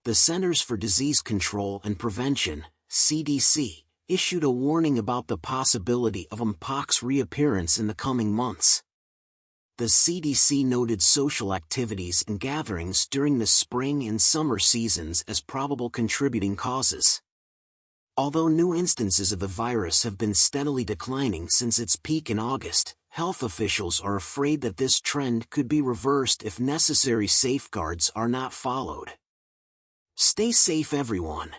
The Centers for Disease Control and Prevention, CDC, issued a warning about the possibility of mpox reappearance in the coming months. The CDC noted social activities and gatherings during the spring and summer seasons as probable contributing causes. Although new instances of the virus have been steadily declining since its peak in August, health officials are afraid that this trend could be reversed if necessary safeguards are not followed. Stay safe, everyone.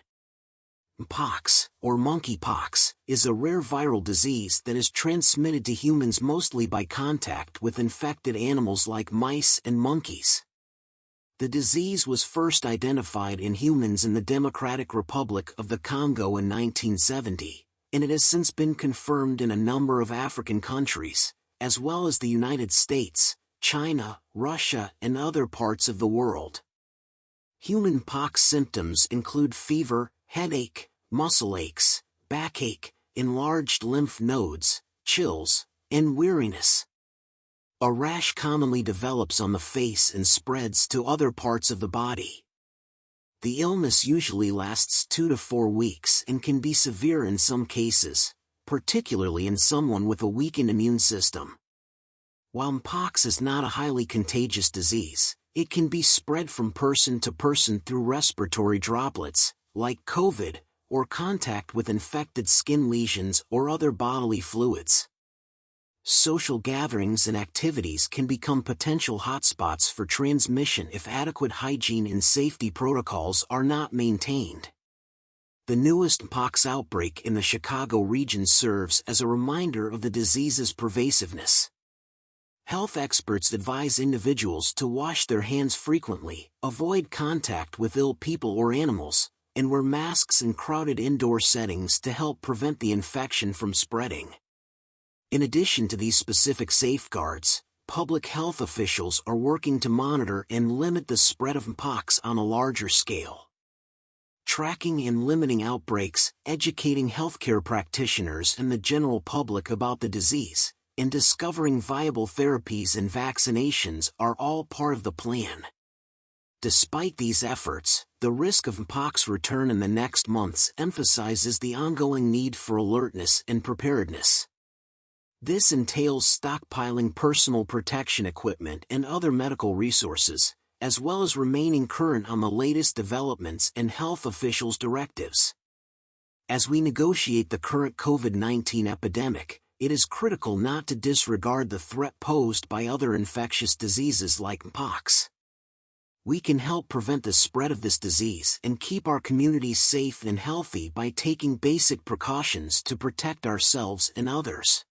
Mpox, or monkeypox, is a rare viral disease that is transmitted to humans mostly by contact with infected animals like mice and monkeys. The disease was first identified in humans in the Democratic Republic of the Congo in 1970, and it has since been confirmed in a number of African countries, as well as the United States, China, Russia, and other parts of the world. Human pox symptoms include fever, headache, muscle aches, backache, enlarged lymph nodes, chills, and weariness. A rash commonly develops on the face and spreads to other parts of the body. The illness usually lasts 2 to 4 weeks and can be severe in some cases, particularly in someone with a weakened immune system. While mpox is not a highly contagious disease, it can be spread from person to person through respiratory droplets, like COVID, or contact with infected skin lesions or other bodily fluids. Social gatherings and activities can become potential hotspots for transmission if adequate hygiene and safety protocols are not maintained. The newest mpox outbreak in the Chicago region serves as a reminder of the disease's pervasiveness. Health experts advise individuals to wash their hands frequently, avoid contact with ill people or animals, and wear masks in crowded indoor settings to help prevent the infection from spreading. In addition to these specific safeguards, public health officials are working to monitor and limit the spread of mpox on a larger scale. Tracking and limiting outbreaks, educating healthcare practitioners and the general public about the disease, and discovering viable therapies and vaccinations are all part of the plan. Despite these efforts, the risk of mpox return in the next months emphasizes the ongoing need for alertness and preparedness. This entails stockpiling personal protection equipment and other medical resources, as well as remaining current on the latest developments and health officials' directives. As we negotiate the current COVID-19 epidemic, it is critical not to disregard the threat posed by other infectious diseases like mpox. We can help prevent the spread of this disease and keep our communities safe and healthy by taking basic precautions to protect ourselves and others.